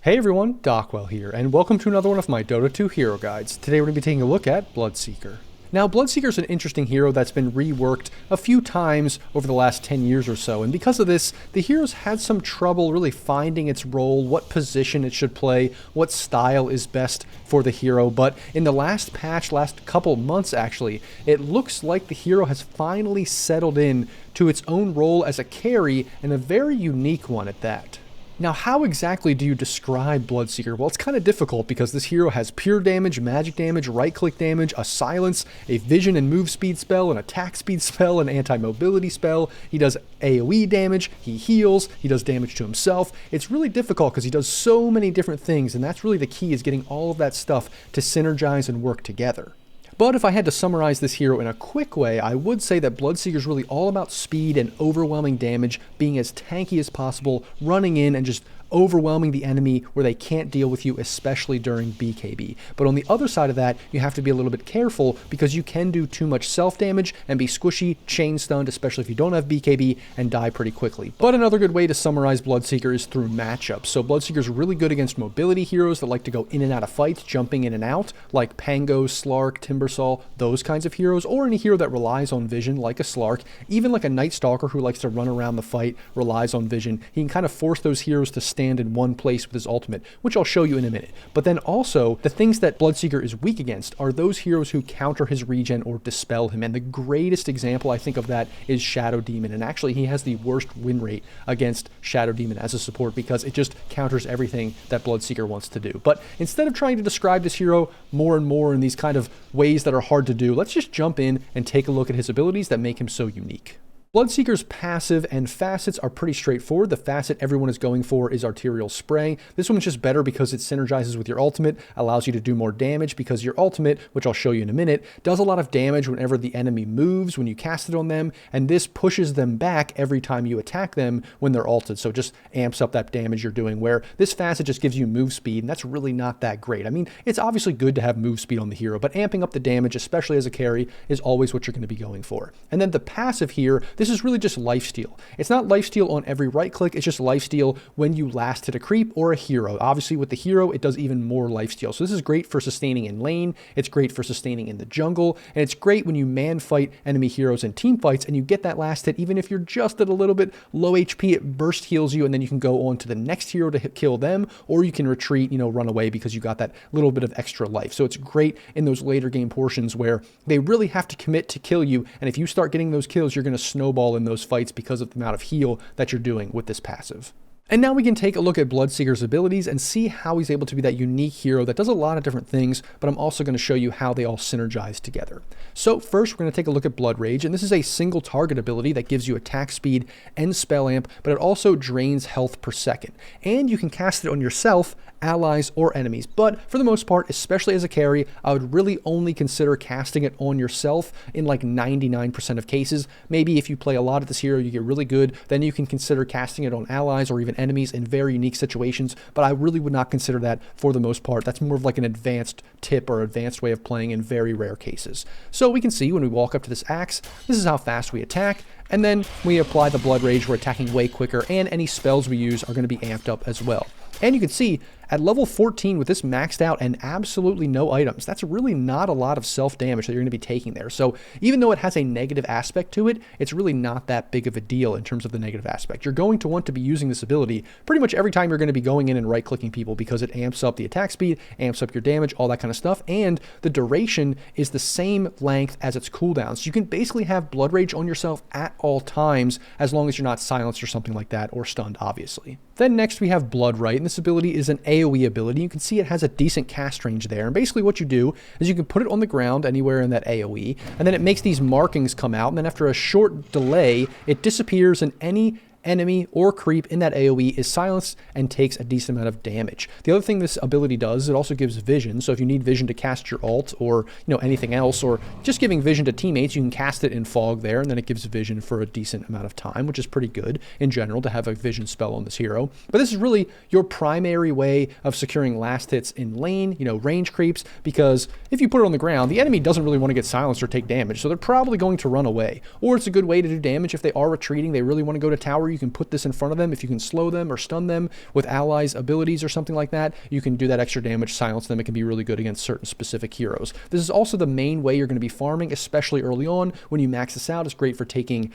Hey everyone, Dockwell here, and welcome to another one of my Dota 2 hero guides. Today we're going to be taking a look at Bloodseeker. Now, Bloodseeker is an interesting hero that's been reworked a few times over the last 10 years or so, and because of this, the hero's had some trouble really finding its role, what position it should play, what style is best for the hero, but in the last patch, last couple months actually, it looks like the hero has finally settled in to its own role as a carry, and a very unique one at that. Now, how exactly do you describe Bloodseeker? Well, it's kind of difficult because this hero has pure damage, magic damage, right-click damage, a silence, a vision and move speed spell, an attack speed spell, an anti-mobility spell. He does AoE damage, he heals, he does damage to himself. It's really difficult because he does so many different things, and that's really the key, is getting all of that stuff to synergize and work together. But if I had to summarize this hero in a quick way, I would say that Bloodseeker is really all about speed and overwhelming damage, being as tanky as possible, running in and just overwhelming the enemy where they can't deal with you, especially during BKB. But on the other side of that, you have to be a little bit careful because you can do too much self-damage and be squishy, chain stunned, especially if you don't have BKB, and die pretty quickly. But another good way to summarize Bloodseeker is through matchups. So Bloodseeker is really good against mobility heroes that like to go in and out of fights, jumping in and out, like Pango, Slark, Timbersaw, those kinds of heroes, or any hero that relies on vision, like a Slark, even like a Night Stalker who likes to run around the fight, relies on vision. He can kind of force those heroes to stand in one place with his ultimate, which I'll show you in a minute. But then also, the things that Bloodseeker is weak against are those heroes who counter his regen or dispel him, and the greatest example I think of that is Shadow Demon, and actually he has the worst win rate against Shadow Demon as a support because it just counters everything that Bloodseeker wants to do. But instead of trying to describe this hero more and more in these kind of ways that are hard to do, let's just jump in and take a look at his abilities that make him so unique. Bloodseeker's passive and facets are pretty straightforward. The facet everyone is going for is Arterial Spray. This one's just better because it synergizes with your ultimate, allows you to do more damage because your ultimate, which I'll show you in a minute, does a lot of damage whenever the enemy moves when you cast it on them, and this pushes them back every time you attack them when they're ulted, so it just amps up that damage you're doing, where this facet just gives you move speed, and that's really not that great. I mean, it's obviously good to have move speed on the hero, but amping up the damage, especially as a carry, is always what you're going to be going for. And then the passive here, this is really just lifesteal. It's not lifesteal on every right click, it's just lifesteal when you last hit a creep or a hero. Obviously with the hero, it does even more lifesteal. So this is great for sustaining in lane, it's great for sustaining in the jungle, and it's great when you man fight enemy heroes in team fights and you get that last hit, even if you're just at a little bit low HP, it burst heals you and then you can go on to the next hero to kill them, or you can retreat, run away because you got that little bit of extra life. So it's great in those later game portions where they really have to commit to kill you, and if you start getting those kills, you're going to snowball in those fights because of the amount of heal that you're doing with this passive. And now we can take a look at Bloodseeker's abilities and see how he's able to be that unique hero that does a lot of different things, but I'm also going to show you how they all synergize together. So first, we're going to take a look at Blood Rage, and this is a single target ability that gives you attack speed and spell amp, but it also drains health per second. And you can cast it on yourself, allies, or enemies. But for the most part, especially as a carry, I would really only consider casting it on yourself in like 99% of cases. Maybe if you play a lot of this hero, you get really good, then you can consider casting it on allies or even enemies in very unique situations, but I really would not consider that for the most part. That's more of like an advanced tip or advanced way of playing in very rare cases. So we can see when we walk up to this axe, this is how fast we attack, and then we apply the Blood Rage, we're attacking way quicker, and any spells we use are going to be amped up as well. And you can see at level 14 with this maxed out and absolutely no items, that's really not a lot of self-damage that you're going to be taking there. So even though it has a negative aspect to it, it's really not that big of a deal in terms of the negative aspect. You're going to want to be using this ability pretty much every time you're going to be going in and right-clicking people because it amps up the attack speed, amps up your damage, all that kind of stuff, and the duration is the same length as its cooldown. So you can basically have Blood Rage on yourself at all times as long as you're not silenced or something like that, or stunned, obviously. Then next we have Blood Right, and this ability is an AoE ability. You can see it has a decent cast range there, and basically what you do is you can put it on the ground anywhere in that AoE, and then it makes these markings come out, and then after a short delay, it disappears, and any enemy or creep in that AoE is silenced and takes a decent amount of damage. The other thing this ability does, it also gives vision. So if you need vision to cast your ult or anything else, or just giving vision to teammates, you can cast it in fog there, and then it gives vision for a decent amount of time, which is pretty good in general to have a vision spell on this hero. But this is really your primary way of securing last hits in lane, range creeps, because if you put it on the ground, the enemy doesn't really want to get silenced or take damage, so they're probably going to run away. Or it's a good way to do damage if they are retreating, they really want to go to tower you can put this in front of them. If you can slow them or stun them with allies' abilities or something like that, you can do that extra damage, silence them. It can be really good against certain specific heroes. This is also the main way you're going to be farming, especially early on. When you max this out, it's great for taking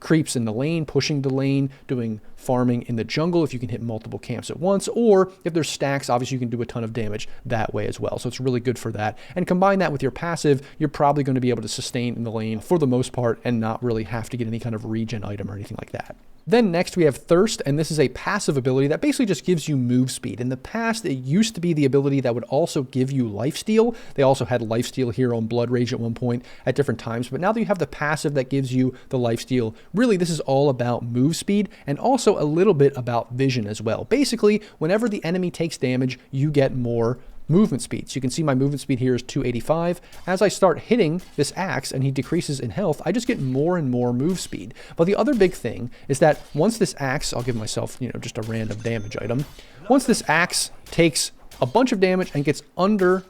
creeps in the lane, pushing the lane, doing farming in the jungle if you can hit multiple camps at once, or if there's stacks, obviously you can do a ton of damage that way as well. So it's really good for that. And combine that with your passive, you're probably going to be able to sustain in the lane for the most part and not really have to get any kind of regen item or anything like that. Then next we have Thirst, and this is a passive ability that basically just gives you move speed. In the past, it used to be the ability that would also give you lifesteal. They also had lifesteal here on Blood Rage at one point at different times, but now that you have the passive that gives you the lifesteal, really this is all about move speed and also a little bit about vision as well. Basically, whenever the enemy takes damage, you get more movement speed. So you can see my movement speed here is 285. As I start hitting this axe and he decreases in health, I just get more and more move speed. But the other big thing is that once this axe, I'll give myself, just a random damage item. Once this axe takes a bunch of damage and gets under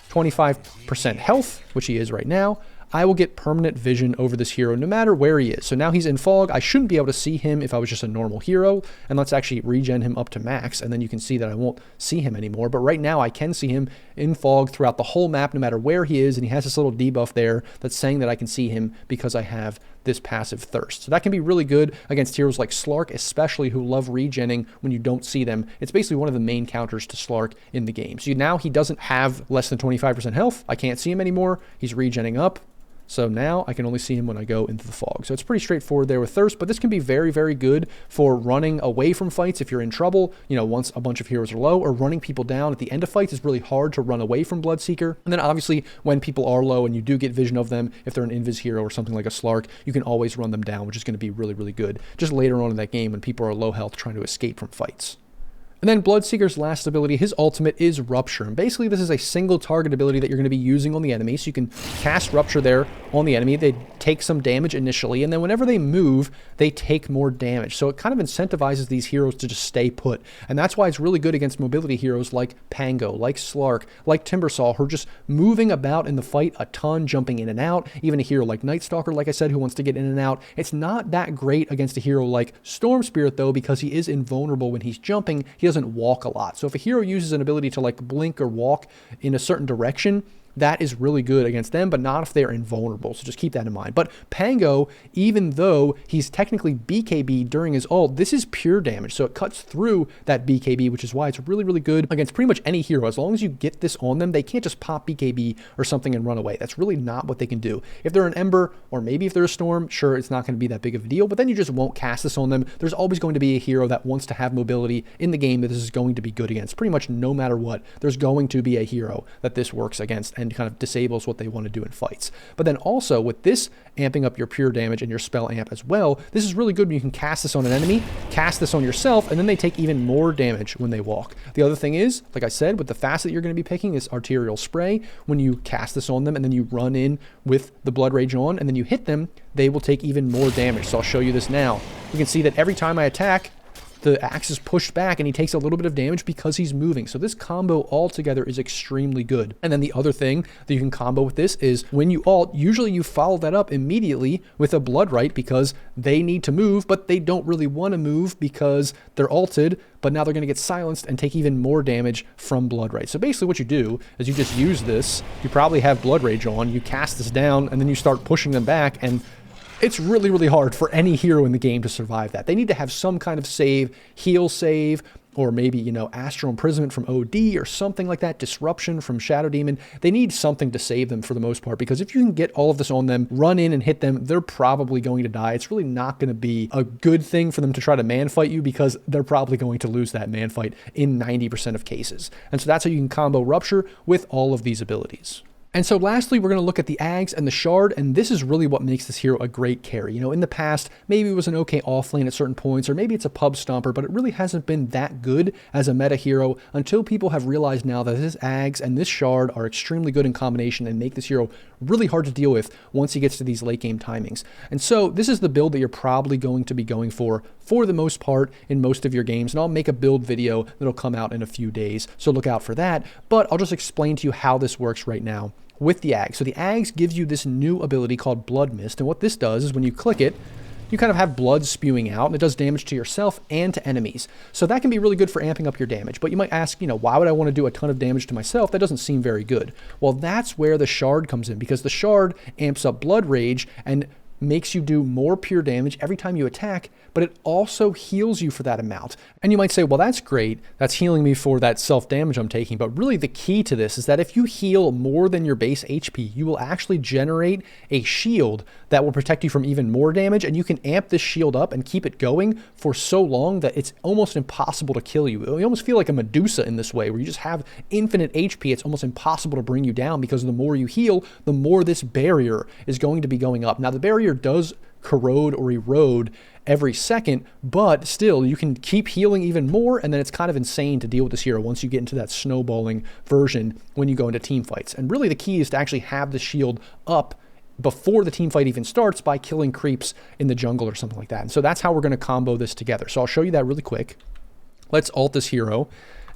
25% health, which he is right now, I will get permanent vision over this hero no matter where he is. So now he's in fog. I shouldn't be able to see him if I was just a normal hero. And let's actually regen him up to max, and then you can see that I won't see him anymore. But right now I can see him in fog throughout the whole map no matter where he is, and he has this little debuff there that's saying that I can see him because I have this passive Thirst. So that can be really good against heroes like Slark, especially who love regenning when you don't see them. It's basically one of the main counters to Slark in the game. So now he doesn't have less than 25% health. I can't see him anymore. He's regenning up. So now I can only see him when I go into the fog. So it's pretty straightforward there with Thirst, but this can be very, very good for running away from fights if you're in trouble, once a bunch of heroes are low, or running people down at the end of fights. Is really hard to run away from Bloodseeker. And then obviously when people are low and you do get vision of them, if they're an invis hero or something like a Slark, you can always run them down, which is going to be really, really good just later on in that game when people are low health trying to escape from fights. And then Bloodseeker's last ability, his ultimate, is Rupture. And basically this is a single target ability that you're going to be using on the enemy. So you can cast Rupture there on the enemy. They take some damage initially, and then whenever they move, they take more damage. So it kind of incentivizes these heroes to just stay put. And that's why it's really good against mobility heroes like Pango, like Slark, like Timbersaw, who are just moving about in the fight a ton, jumping in and out. Even a hero like Nightstalker, like I said, who wants to get in and out. It's not that great against a hero like Storm Spirit, though, because he is invulnerable when he's jumping. He doesn't walk a lot. So if a hero uses an ability to like blink or walk in a certain direction, that is really good against them, but not if they're invulnerable. So just keep that in mind. But Pango, even though he's technically BKB during his ult, this is pure damage. So it cuts through that BKB, which is why it's really, really good against pretty much any hero. As long as you get this on them, they can't just pop BKB or something and run away. That's really not what they can do. If they're an Ember, or maybe if they're a Storm, sure, it's not going to be that big of a deal, but then you just won't cast this on them. There's always going to be a hero that wants to have mobility in the game that this is going to be good against. Pretty much no matter what, there's going to be a hero that this works against and kind of disables what they want to do in fights. But then also with this amping up your pure damage and your spell amp as well, this is really good when you can cast this on an enemy, cast this on yourself, and then they take even more damage when they walk. The other thing is, like I said, with the facet you're going to be picking is Arterial Spray. When you cast this on them and then you run in with the Blood Rage on and then you hit them, they will take even more damage. So I'll show you this now. You can see that every time I attack, the axe is pushed back and he takes a little bit of damage because he's moving. So this combo altogether is extremely good. And then the other thing that you can combo with this is when you ult, usually you follow that up immediately with a Blood Right because they need to move, but they don't really want to move because they're ulted, but now they're going to get silenced and take even more damage from Blood Right. So basically what you do is you just use this. You probably have Blood Rage on, you cast this down, and then you start pushing them back, and it's really, really hard for any hero in the game to survive that. They need to have some kind of save, heal save, or maybe, Astral Imprisonment from OD or something like that, Disruption from Shadow Demon. They need something to save them for the most part, because if you can get all of this on them, run in and hit them, they're probably going to die. It's really not going to be a good thing for them to try to man fight you because they're probably going to lose that man fight in 90% of cases. And so that's how you can combo Rupture with all of these abilities. And so lastly, we're going to look at the Ags and the Shard, and this is really what makes this hero a great carry. In the past, maybe it was an okay offlane at certain points, or maybe it's a pub stomper, but it really hasn't been that good as a meta hero until people have realized now that this Ags and this Shard are extremely good in combination and make this hero really hard to deal with once he gets to these late game timings. And so this is the build that you're probably going to be going for the most part in most of your games, and I'll make a build video that'll come out in a few days, so look out for that. But I'll just explain to you how this works right now with the Ags. So the Ags gives you this new ability called Blood Mist, and what this does is when you click it, you kind of have blood spewing out, and it does damage to yourself and to enemies. So that can be really good for amping up your damage. But you might ask, why would I want to do a ton of damage to myself? That doesn't seem very good. Well, that's where the shard comes in, because the shard amps up blood rage and makes you do more pure damage every time you attack, but it also heals you for that amount. And you might say, well, that's great. That's healing me for that self-damage I'm taking. But really the key to this is that if you heal more than your base HP, you will actually generate a shield that will protect you from even more damage. And you can amp this shield up and keep it going for so long that it's almost impossible to kill you. You almost feel like a Medusa in this way, where you just have infinite HP. It's almost impossible to bring you down, because the more you heal, the more this barrier is going to be going up. Now, the barrier does corrode or erode every second, but still you can keep healing even more, and then it's kind of insane to deal with this hero once you get into that snowballing version when you go into team fights. And really the key is to actually have the shield up before the team fight even starts by killing creeps in the jungle or something like that. And so that's how we're going to combo this together. So I'll show you that really quick. Let's ult this hero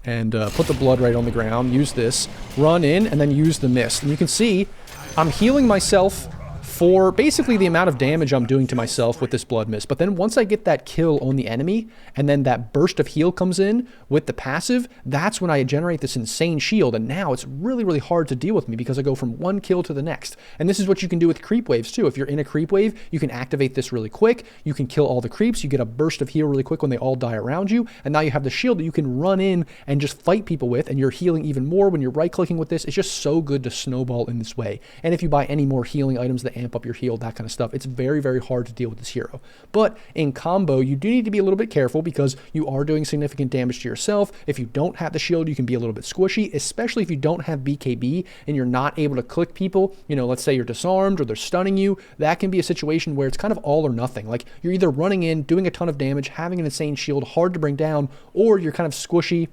and put the blood right on the ground, use this, run in, and then use the mist. And you can see I'm healing myself for basically the amount of damage I'm doing to myself with this blood mist. But then once I get that kill on the enemy, and then that burst of heal comes in with the passive, that's when I generate this insane shield. And now it's really, really hard to deal with me, because I go from one kill to the next. And this is what you can do with creep waves too. If you're in a creep wave, you can activate this really quick. You can kill all the creeps. You get a burst of heal really quick when they all die around you. And now you have the shield that you can run in and just fight people with, and you're healing even more when you're right-clicking with this. It's just so good to snowball in this way. And if you buy any more healing items that amp up your heal, that kind of stuff, it's very, very hard to deal with this hero. But in combo, you do need to be a little bit careful, because you are doing significant damage to yourself. If you don't have the shield, you can be a little bit squishy, especially if you don't have BKB and you're not able to click people. Let's say you're disarmed or they're stunning you. That can be a situation where it's kind of all or nothing. Like, you're either running in, doing a ton of damage, having an insane shield, hard to bring down, or you're kind of squishy.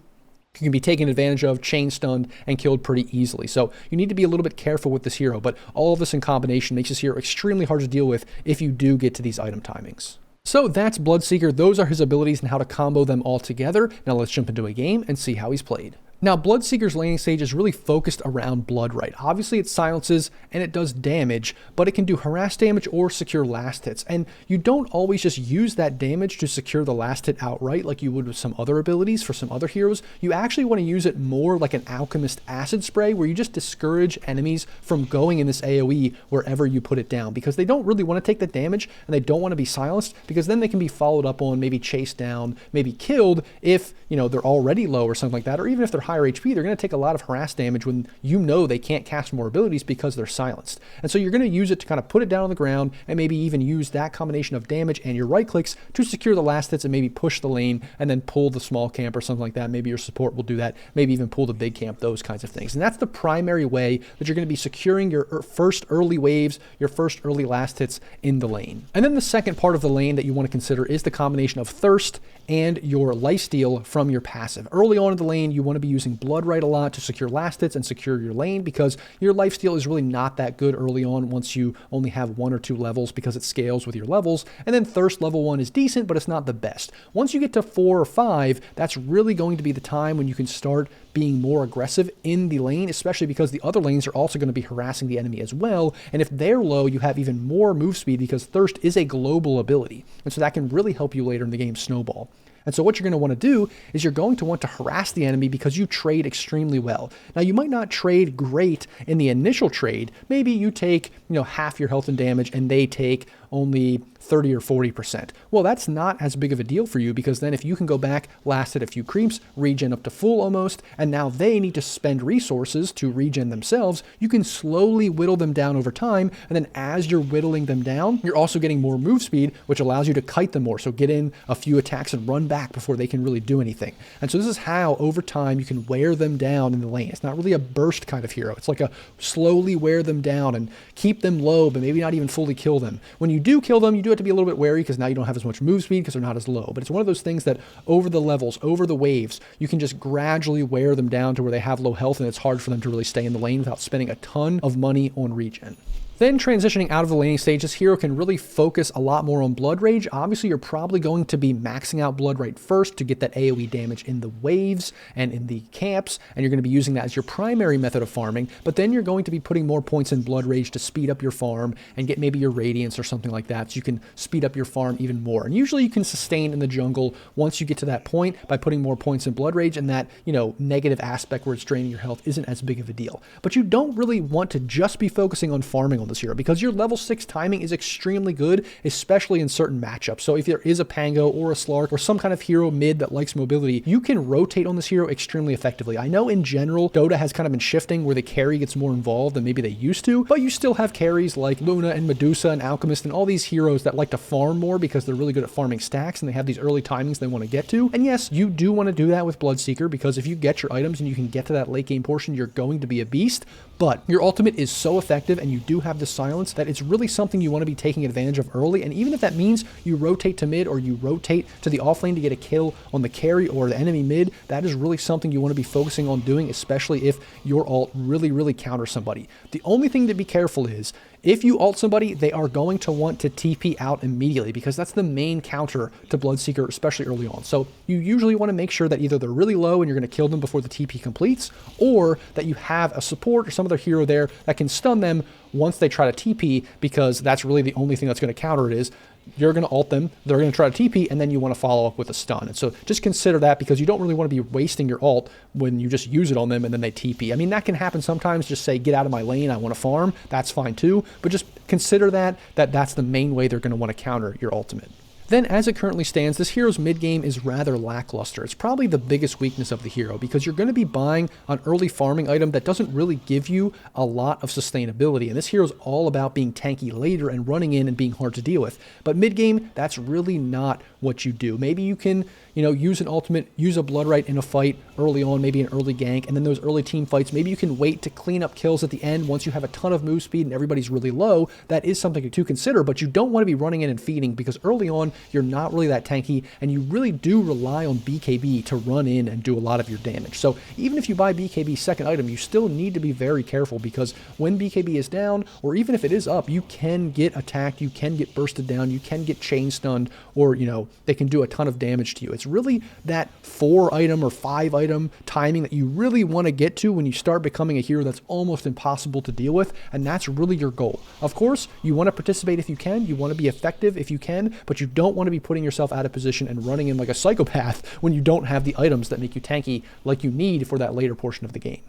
You can be taken advantage of, chain stunned, and killed pretty easily. So you need to be a little bit careful with this hero, but all of this in combination makes this hero extremely hard to deal with if you do get to these item timings. So that's Bloodseeker. Those are his abilities and how to combo them all together. Now let's jump into a game and see how he's played. Now, Bloodseeker's laning stage is really focused around blood right. Obviously, it silences and it does damage, but it can do harass damage or secure last hits. And you don't always just use that damage to secure the last hit outright like you would with some other abilities for some other heroes. You actually want to use it more like an Alchemist acid spray, where you just discourage enemies from going in this AoE wherever you put it down, because they don't really want to take the damage and they don't want to be silenced, because then they can be followed up on, maybe chased down, maybe killed if, they're already low or something like that, or even if they're higher HP, they're going to take a lot of harass damage when they can't cast more abilities because they're silenced. And so you're going to use it to kind of put it down on the ground, and maybe even use that combination of damage and your right clicks to secure the last hits and maybe push the lane and then pull the small camp or something like that. Maybe your support will do that, maybe even pull the big camp, those kinds of things. And that's the primary way that you're going to be securing your first early waves, your first early last hits in the lane. And then the second part of the lane that you want to consider is the combination of thirst and your lifesteal from your passive. Early on in the lane, you want to be using blood right a lot to secure last hits and secure your lane, because your lifesteal is really not that good early on once you only have 1 or 2 levels, because it scales with your levels. And then thirst level 1 is decent, but it's not the best. Once you get to 4 or 5, that's really going to be the time when you can start being more aggressive in the lane, especially because the other lanes are also going to be harassing the enemy as well. And if they're low, you have even more move speed, because thirst is a global ability. And so that can really help you later in the game snowball. And so what you're going to want to do is you're going to want to harass the enemy, because you trade extremely well. Now, you might not trade great in the initial trade. Maybe you take, half your health and damage, and they take only 30 or 40%. Well, that's not as big of a deal for you, because then if you can go back, last hit a few creeps, regen up to full almost, and now they need to spend resources to regen themselves, you can slowly whittle them down over time. And then as you're whittling them down, you're also getting more move speed, which allows you to kite them more. So get in a few attacks and run back before they can really do anything. And so this is how over time you can wear them down in the lane. It's not really a burst kind of hero. It's like a slowly wear them down and keep them low, but maybe not even fully kill them. When you do kill them, you do have to be a little bit wary, because now you don't have as much move speed because they're not as low. But it's one of those things that over the levels, over the waves, you can just gradually wear them down to where they have low health, and it's hard for them to really stay in the lane without spending a ton of money on regen. Then transitioning out of the laning stage, this hero can really focus a lot more on Blood Rage. Obviously, you're probably going to be maxing out Blood Rage first to get that AoE damage in the waves and in the camps, and you're going to be using that as your primary method of farming, but then you're going to be putting more points in Blood Rage to speed up your farm and get maybe your Radiance or something like that, so you can speed up your farm even more. And usually you can sustain in the jungle once you get to that point by putting more points in Blood Rage, and that, you know, negative aspect where it's draining your health isn't as big of a deal. But you don't really want to just be focusing on farming on this hero, because your level 6 timing is extremely good, especially in certain matchups. So if there is a Pango or a Slark or some kind of hero mid that likes mobility, you can rotate on this hero extremely effectively. I know in general, Dota has kind of been shifting where the carry gets more involved than maybe they used to, but you still have carries like Luna and Medusa and Alchemist and all these heroes that like to farm more because they're really good at farming stacks and they have these early timings they want to get to. And yes, you do want to do that with Bloodseeker, because if you get your items and you can get to that late game portion, you're going to be a beast. But your ultimate is so effective and you do have the silence that it's really something you want to be taking advantage of early. And even if that means you rotate to mid or you rotate to the off lane to get a kill on the carry or the enemy mid, that is really something you want to be focusing on doing, especially if your ult really counters somebody. The only thing to be careful is, if you ult somebody, they are going to want to TP out immediately, because that's the main counter to Bloodseeker, especially early on. So you usually want to make sure that either they're really low and you're going to kill them before the TP completes, or that you have a support or some other hero there that can stun them once they try to TP, because that's really the only thing that's going to counter it. Is you're going to ult them, they're going to try to TP, and then you want to follow up with a stun. And so just consider that, because you don't really want to be wasting your ult when you just use it on them and then they TP. I mean, that can happen sometimes. Just say, get out of my lane, I want to farm. That's fine too. But just consider that's the main way they're going to want to counter your ultimate. Then, as it currently stands, this hero's mid-game is rather lackluster. It's probably the biggest weakness of the hero, because you're going to be buying an early farming item that doesn't really give you a lot of sustainability. And this hero's all about being tanky later and running in and being hard to deal with. But mid-game, that's really not what you do. Maybe you can, you know, use an ultimate, use a Blood Right in a fight early on, maybe an early gank, and then those early team fights, maybe you can wait to clean up kills at the end once you have a ton of move speed and everybody's really low. That is something to consider, but you don't want to be running in and feeding, because early on, you're not really that tanky, and you really do rely on BKB to run in and do a lot of your damage. So even if you buy BKB's second item, you still need to be very careful, because when BKB is down, or even if it is up, you can get attacked, you can get bursted down, you can get chain stunned, or, you know, they can do a ton of damage to you. It's really that 4 item or 5 item timing that you really want to get to when you start becoming a hero that's almost impossible to deal with, and that's really your goal. Of course, you want to participate if you can, you want to be effective if you can, but you don't want to be putting yourself out of position and running in like a psychopath when you don't have the items that make you tanky like you need for that later portion of the game.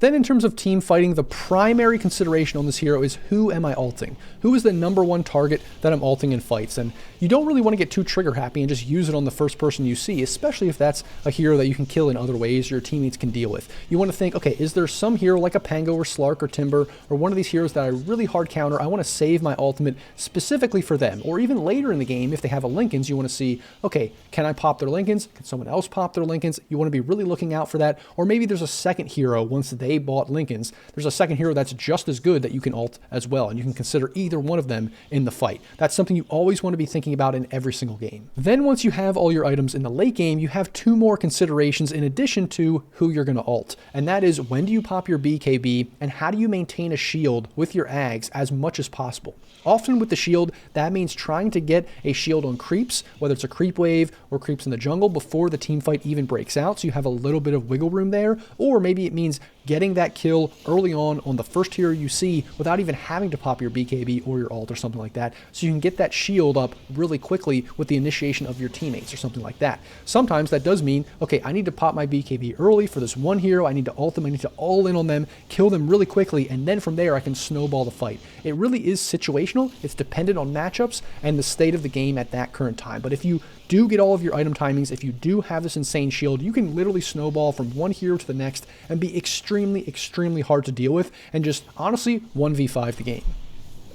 Then in terms of team fighting, the primary consideration on this hero is, who am I ulting? Who is the #1 target that I'm ulting in fights? And you don't really want to get too trigger happy and just use it on the first person you see, especially if that's a hero that you can kill in other ways your teammates can deal with. You want to think, okay, is there some hero like a Pango or Slark or Timber or one of these heroes that I really hard counter? I want to save my ultimate specifically for them. Or even later in the game, if they have a Linken's, you want to see, okay, can I pop their Linken's? Can someone else pop their Linken's? You want to be really looking out for that. Or maybe there's a second hero once they bought Linken's. There's a second hero that's just as good that you can ult as well, and you can consider either one of them in the fight. That's something you always want to be thinking about in every single game. Then once you have all your items in the late game, you have 2 more considerations in addition to who you're going to ult, and that is, when do you pop your BKB and how do you maintain a shield with your Ags as much as possible. Often with the shield, that means trying to get a shield on creeps, whether it's a creep wave or creeps in the jungle, before the team fight even breaks out, so you have a little bit of wiggle room there. Or maybe it means getting that kill early on the first hero you see without even having to pop your BKB or your ult or something like that, so you can get that shield up really quickly with the initiation of your teammates or something like that. Sometimes that does mean, okay, I need to pop my BKB early for this one hero, I need to ult them, I need to all in on them, kill them really quickly, and then from there I can snowball the fight. It really is situational, it's dependent on matchups and the state of the game at that current time. But if you do get all of your item timings, if you do have this insane shield, you can literally snowball from one hero to the next and be extremely hard to deal with, and just honestly 1v5 the game.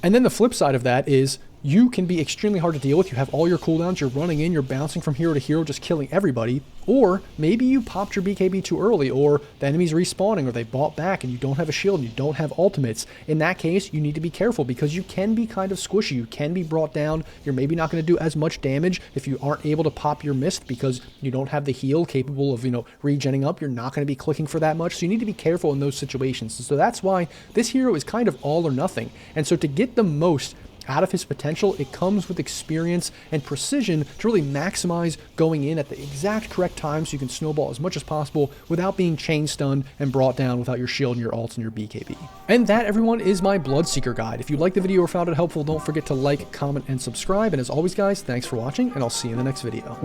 And then the flip side of that is, you can be extremely hard to deal with. You have all your cooldowns, you're running in, you're bouncing from hero to hero, just killing everybody. Or maybe you popped your BKB too early, or the enemy's respawning, or they bought back and you don't have a shield and you don't have ultimates. In that case, you need to be careful because you can be kind of squishy. You can be brought down. You're maybe not going to do as much damage if you aren't able to pop your mist because you don't have the heal capable of, regenning up. You're not going to be clicking for that much. So you need to be careful in those situations. So that's why this hero is kind of all or nothing. And so to get the most out of his potential, it comes with experience and precision to really maximize going in at the exact correct time so you can snowball as much as possible without being chain stunned and brought down without your shield and your ults and your BKB. And that, everyone, is my Bloodseeker guide. If you liked the video or found it helpful, don't forget to like, comment, and subscribe. And as always, guys, thanks for watching, and I'll see you in the next video.